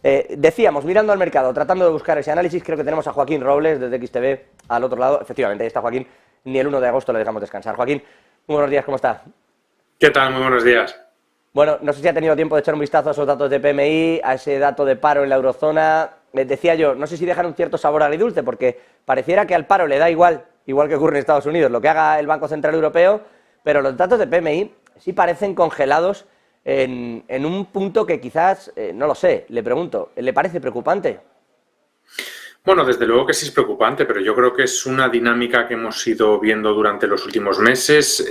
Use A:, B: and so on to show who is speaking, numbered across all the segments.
A: Decíamos, mirando al mercado, tratando de buscar ese análisis, creo que tenemos a Joaquín Robles desde XTV al otro lado. Efectivamente, ahí está Joaquín. Ni el 1 de agosto le dejamos descansar. Joaquín, muy buenos días, ¿cómo está?
B: ¿Qué tal? Muy buenos días.
A: Bueno, no sé si ha tenido tiempo de echar un vistazo a esos datos de PMI, a ese dato de paro en la eurozona. Decía yo, no sé si dejan un cierto sabor agridulce, porque pareciera que al paro le da igual que ocurre en Estados Unidos, lo que haga el Banco Central Europeo, pero los datos de PMI sí parecen congelados en un punto que quizás, no lo sé, le pregunto, ¿le parece preocupante?
B: Bueno, desde luego que sí es preocupante, pero yo creo que es una dinámica que hemos ido viendo durante los últimos meses.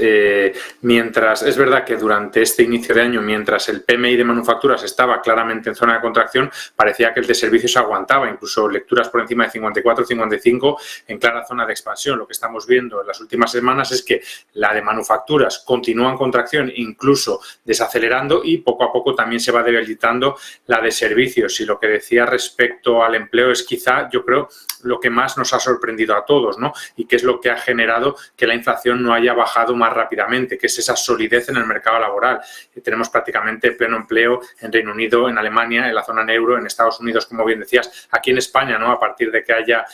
B: Mientras es verdad que durante este inicio de año, mientras el PMI de manufacturas estaba claramente en zona de contracción, parecía que el de servicios aguantaba, incluso lecturas por encima de 54, 55 en clara zona de expansión. Lo que estamos viendo en las últimas semanas es que la de manufacturas continúa en contracción, incluso desacelerando, y poco a poco también se va debilitando la de servicios. Y lo que decía respecto al empleo es quizá, yo creo, lo que más nos ha sorprendido a todos, ¿no? Y que es lo que ha generado que la inflación no haya bajado más rápidamente, que es esa solidez en el mercado laboral. Tenemos prácticamente pleno empleo en Reino Unido, en Alemania, en la zona euro, en Estados Unidos, como bien decías, aquí en España, ¿no? A partir de que haya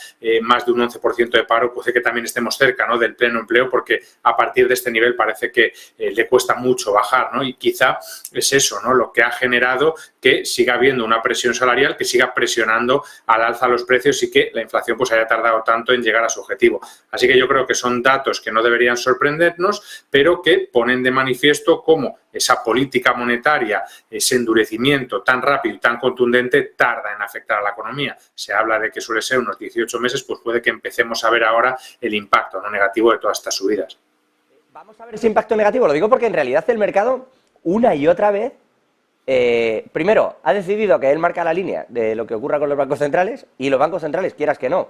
B: más de un 11% de paro, puede que también estemos cerca, ¿no? Del pleno empleo, porque a partir de este nivel parece que le cuesta mucho bajar, ¿no? Y quizá es eso, ¿no? Lo que ha generado que siga habiendo una presión salarial, que siga presionando al alza los precios y que la inflación pues haya tardado tanto en llegar a su objetivo. Así que yo creo que son datos que no deberían sorprendernos, pero que ponen de manifiesto cómo esa política monetaria, ese endurecimiento tan rápido y tan contundente tarda en afectar a la economía. Se habla de que suele ser unos 18 meses, pues puede que empecemos a ver ahora el impacto no negativo de todas estas subidas.
A: Vamos a ver ese impacto negativo, lo digo porque en realidad el mercado, una y otra vez, primero, ha decidido que él marca la línea de lo que ocurra con los bancos centrales, y los bancos centrales, quieras que no,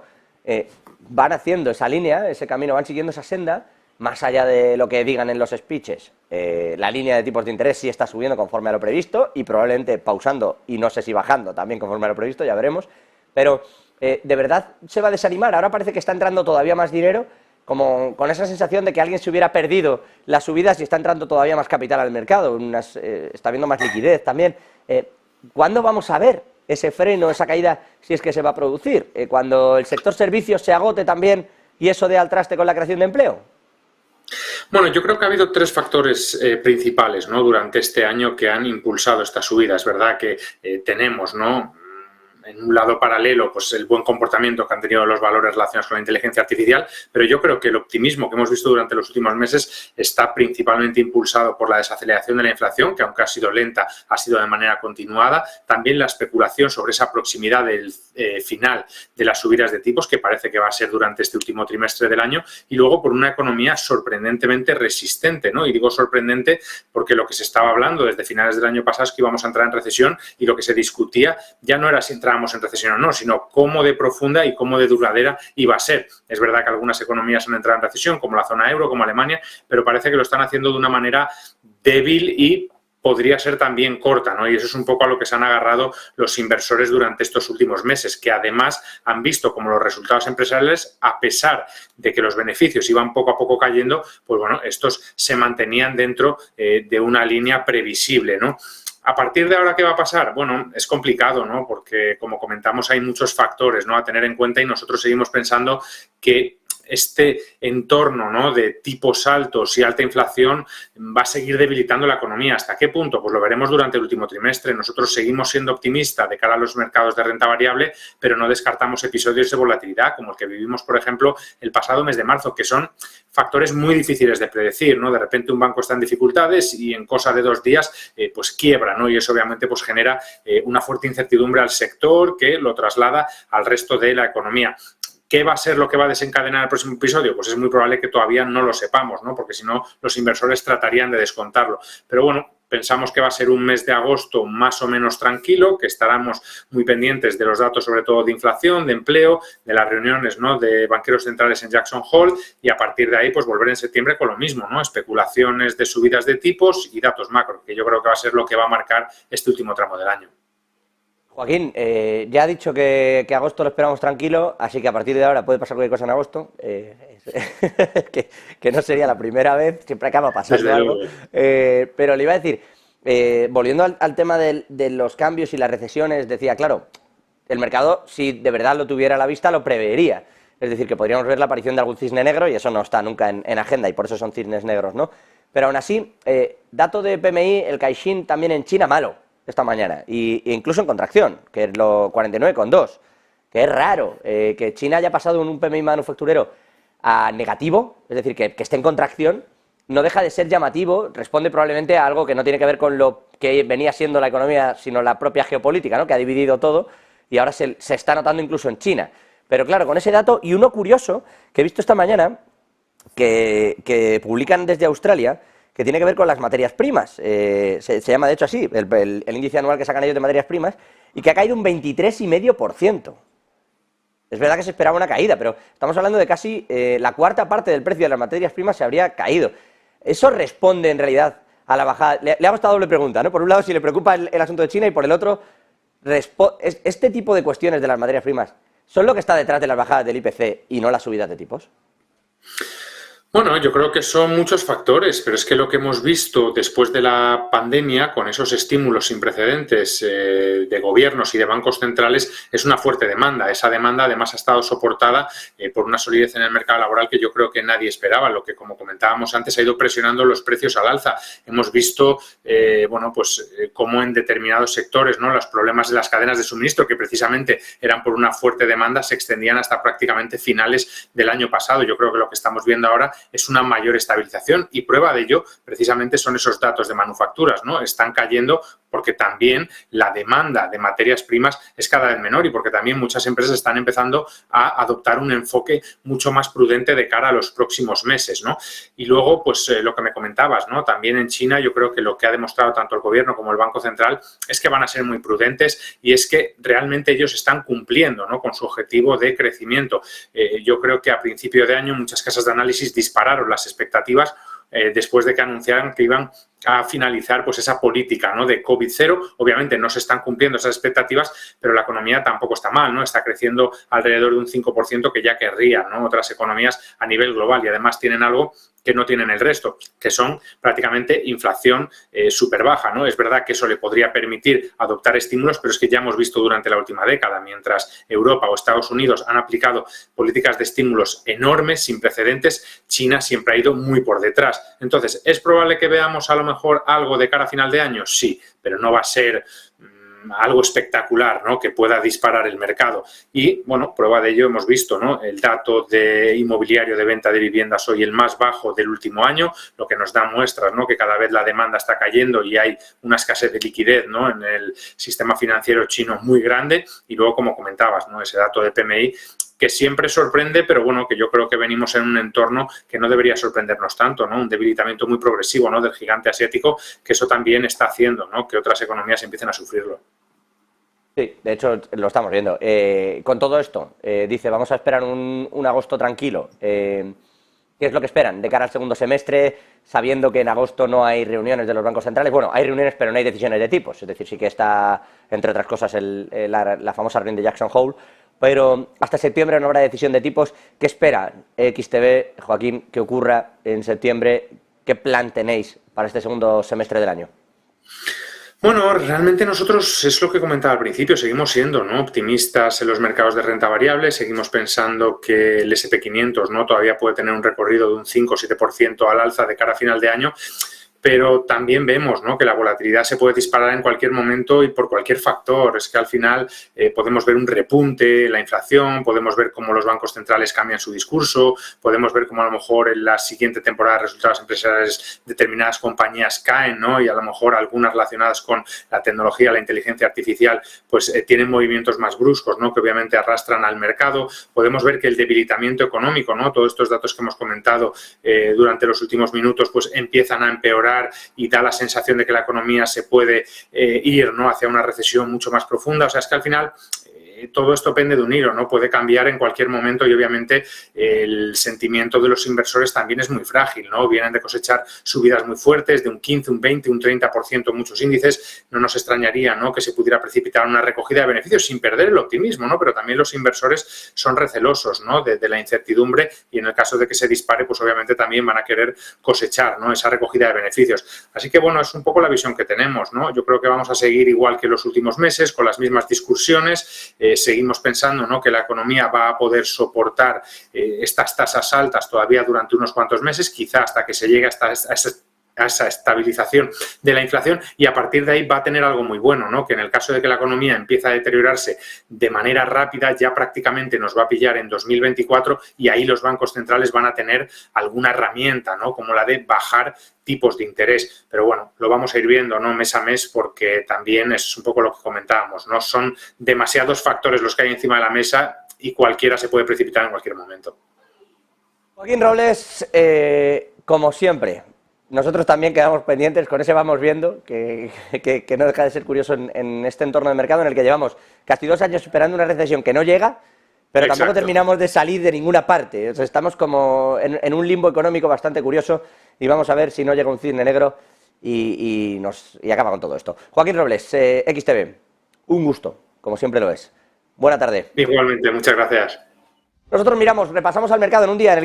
A: van haciendo esa línea, ese camino, van siguiendo esa senda, más allá de lo que digan en los speeches. La línea de tipos de interés sí está subiendo conforme a lo previsto y probablemente pausando, y no sé si bajando también conforme a lo previsto, ya veremos, pero ¿de verdad se va a desanimar? Ahora parece que está entrando todavía más dinero, como con esa sensación de que alguien se hubiera perdido las subidas y está entrando todavía más capital al mercado, está habiendo más liquidez también. ¿Cuándo vamos a ver ese freno, esa caída, si es que se va a producir? ¿Cuando el sector servicios se agote también y eso dé al traste con la creación de empleo?
B: Bueno, yo creo que ha habido tres factores principales, ¿no? Durante este año que han impulsado esta subida. Es verdad que tenemos, ¿no? En un lado paralelo, pues el buen comportamiento que han tenido los valores relacionados con la inteligencia artificial, pero yo creo que el optimismo que hemos visto durante los últimos meses está principalmente impulsado por la desaceleración de la inflación, que aunque ha sido lenta, ha sido de manera continuada. También la especulación sobre esa proximidad del final de las subidas de tipos, que parece que va a ser durante este último trimestre del año, y luego por una economía sorprendentemente resistente, ¿no? Y digo sorprendente porque lo que se estaba hablando desde finales del año pasado es que íbamos a entrar en recesión, y lo que se discutía ya no era si entrábamos en recesión o no, sino cómo de profunda y cómo de duradera iba a ser. Es verdad que algunas economías han entrado en recesión, como la zona euro, como Alemania, pero parece que lo están haciendo de una manera débil y podría ser también corta, ¿no? Y eso es un poco a lo que se han agarrado los inversores durante estos últimos meses, que además han visto como los resultados empresariales, a pesar de que los beneficios iban poco a poco cayendo, pues bueno, estos se mantenían dentro de una línea previsible, ¿no? A partir de ahora, ¿qué va a pasar? Bueno, es complicado, ¿no? Porque, como comentamos, hay muchos factores, ¿no?, a tener en cuenta, y nosotros seguimos pensando que este entorno, ¿no?, de tipos altos y alta inflación va a seguir debilitando la economía. ¿Hasta qué punto? Pues lo veremos durante el último trimestre. Nosotros seguimos siendo optimistas de cara a los mercados de renta variable, pero no descartamos episodios de volatilidad, como el que vivimos, por ejemplo, el pasado mes de marzo, que son factores muy difíciles de predecir, ¿no? De repente un banco está en dificultades y en cosa de 2 días pues quiebra, ¿no? Y eso obviamente pues genera una fuerte incertidumbre al sector, que lo traslada al resto de la economía. ¿Qué va a ser lo que va a desencadenar el próximo episodio? Pues es muy probable que todavía no lo sepamos, ¿no? Porque si no, los inversores tratarían de descontarlo. Pero bueno, pensamos que va a ser un mes de agosto más o menos tranquilo, que estaremos muy pendientes de los datos, sobre todo de inflación, de empleo, de las reuniones, ¿no?, de banqueros centrales en Jackson Hole, y a partir de ahí pues volver en septiembre con lo mismo, ¿no? Especulaciones de subidas de tipos y datos macro, que yo creo que va a ser lo que va a marcar este último tramo del año.
A: Joaquín, ya ha dicho que agosto lo esperamos tranquilo, así que a partir de ahora puede pasar cualquier cosa en agosto, que no sería la primera vez, siempre acaba pasando
B: Desde
A: algo,
B: luego.
A: pero le iba a decir, volviendo al tema de los cambios y las recesiones, decía, claro, el mercado, si de verdad lo tuviera a la vista, lo preveería. Es decir, que podríamos ver la aparición de algún cisne negro y eso no está nunca en agenda y por eso son cisnes negros, ¿no? Pero aún así, dato de PMI, el Caixin también en China malo esta mañana, e incluso en contracción, que es lo 49,2, que es raro que China haya pasado en un PMI manufacturero a negativo, es decir, que esté en contracción, no deja de ser llamativo, responde probablemente a algo que no tiene que ver con lo que venía siendo la economía, sino la propia geopolítica, ¿no? Que ha dividido todo y ahora se está notando incluso en China. Pero claro, con ese dato, y uno curioso que he visto esta mañana, que publican desde Australia, que tiene que ver con las materias primas. Se llama de hecho así, el índice anual que sacan ellos de materias primas, y que ha caído un 23,5%. Es verdad que se esperaba una caída, pero estamos hablando de casi la cuarta parte del precio de las materias primas se habría caído. Eso responde en realidad a la bajada. Le hago esta doble pregunta, ¿no? Por un lado, si le preocupa el asunto de China, y por el otro, este tipo de cuestiones de las materias primas, ¿son lo que está detrás de las bajadas del IPC y no las subidas de tipos?
B: Bueno, yo creo que son muchos factores, pero es que lo que hemos visto después de la pandemia, con esos estímulos sin precedentes de gobiernos y de bancos centrales, es una fuerte demanda. Esa demanda además ha estado soportada por una solidez en el mercado laboral que yo creo que nadie esperaba, lo que, como comentábamos antes, ha ido presionando los precios al alza. Hemos visto, cómo en determinados sectores, ¿no?, los problemas de las cadenas de suministro, que precisamente eran por una fuerte demanda, se extendían hasta prácticamente finales del año pasado. Yo creo que lo que estamos viendo ahora es una mayor estabilización y prueba de ello precisamente son esos datos de manufacturas, ¿no? Están cayendo porque también la demanda de materias primas es cada vez menor y porque también muchas empresas están empezando a adoptar un enfoque mucho más prudente de cara a los próximos meses, ¿no? Y luego, pues lo que me comentabas, ¿no? También en China yo creo que lo que ha demostrado tanto el gobierno como el Banco Central es que van a ser muy prudentes y es que realmente ellos están cumpliendo, ¿no?, con su objetivo de crecimiento. Yo creo que a principio de año muchas casas de análisis dispararon las expectativas después de que anunciaran que iban a finalizar pues esa política, ¿no?, de COVID-0. Obviamente no se están cumpliendo esas expectativas, pero la economía tampoco está mal, ¿no? Está creciendo alrededor de un 5% que ya querrían, ¿no?, otras economías a nivel global y además tienen algo que no tienen el resto, que son prácticamente inflación súper baja, ¿no? Es verdad que eso le podría permitir adoptar estímulos, pero es que ya hemos visto durante la última década, mientras Europa o Estados Unidos han aplicado políticas de estímulos enormes, sin precedentes, China siempre ha ido muy por detrás. Entonces, ¿es probable que veamos a lo mejor algo de cara a final de año? Sí, pero no va a ser algo espectacular, ¿no?, que pueda disparar el mercado. Y, bueno, prueba de ello hemos visto, ¿no?, el dato de inmobiliario de venta de viviendas hoy el más bajo del último año, lo que nos da muestras, ¿no?, que cada vez la demanda está cayendo y hay una escasez de liquidez, ¿no?, en el sistema financiero chino muy grande. Y luego, como comentabas, ¿no?, ese dato de PMI que siempre sorprende, pero bueno, que yo creo que venimos en un entorno que no debería sorprendernos tanto, ¿no? Un debilitamiento muy progresivo, ¿no?, del gigante asiático, que eso también está haciendo, ¿no?, que otras economías empiecen a sufrirlo.
A: Sí, de hecho lo estamos viendo. Con todo esto, dice, vamos a esperar un agosto tranquilo. ¿Qué es lo que esperan de cara al segundo semestre, sabiendo que en agosto no hay reuniones de los bancos centrales? Bueno, hay reuniones, pero no hay decisiones de tipos. Es decir, sí que está, entre otras cosas, la famosa reunión de Jackson Hole, pero hasta septiembre no habrá decisión de tipos. ¿Qué espera XTB, Joaquín, que ocurra en septiembre? ¿Qué plan tenéis para este segundo semestre del año?
B: Bueno, realmente nosotros, es lo que comentaba al principio, seguimos siendo, ¿no?, optimistas en los mercados de renta variable, seguimos pensando que el S&P 500, ¿no?, todavía puede tener un recorrido de un 5 o 7% al alza de cara a final de año, pero también vemos, ¿no?, que la volatilidad se puede disparar en cualquier momento y por cualquier factor. Es que al final podemos ver un repunte, la inflación, podemos ver cómo los bancos centrales cambian su discurso, podemos ver cómo a lo mejor en la siguiente temporada de resultados empresariales determinadas compañías caen, ¿no?, y a lo mejor algunas relacionadas con la tecnología, la inteligencia artificial, pues tienen movimientos más bruscos, ¿no?, que obviamente arrastran al mercado. Podemos ver que el debilitamiento económico, ¿no?, todos estos datos que hemos comentado durante los últimos minutos, pues empiezan a empeorar y da la sensación de que la economía se puede ir, ¿no?, hacia una recesión mucho más profunda. O sea, es que al final todo esto pende de un hilo, ¿no? Puede cambiar en cualquier momento y obviamente el sentimiento de los inversores también es muy frágil, ¿no? Vienen de cosechar subidas muy fuertes de un 15, un 20, un 30% en muchos índices. No nos extrañaría, ¿no?, que se pudiera precipitar una recogida de beneficios sin perder el optimismo, ¿no? Pero también los inversores son recelosos, ¿no?, de la incertidumbre, y en el caso de que se dispare, pues obviamente también van a querer cosechar, ¿no?, esa recogida de beneficios. Así que, bueno, es un poco la visión que tenemos, ¿no? Yo creo que vamos a seguir igual que los últimos meses, con las mismas discusiones. Seguimos pensando, ¿no?, que la economía va a poder soportar estas tasas altas todavía durante unos cuantos meses, quizá hasta que se llegue a esa estabilización de la inflación, y a partir de ahí va a tener algo muy bueno, ¿no?, que en el caso de que la economía empiece a deteriorarse de manera rápida, ya prácticamente nos va a pillar en 2024, y ahí los bancos centrales van a tener alguna herramienta, ¿no?, como la de bajar tipos de interés. Pero bueno, lo vamos a ir viendo, ¿no?, mes a mes, porque también es un poco lo que comentábamos, ¿no? Son demasiados factores los que hay encima de la mesa y cualquiera se puede precipitar en cualquier momento.
A: Joaquín Robles, como siempre, nosotros también quedamos pendientes, con ese vamos viendo, que no deja de ser curioso en este entorno de mercado en el que llevamos casi 2 años esperando una recesión que no llega, pero
B: Exacto.
A: Tampoco terminamos de salir de ninguna parte. O sea, estamos como en un limbo económico bastante curioso y vamos a ver si no llega un cisne negro y acaba con todo esto. Joaquín Robles, XTV, un gusto, como siempre lo es. Buena tarde.
B: Igualmente, muchas gracias.
A: Nosotros repasamos al mercado en un día en el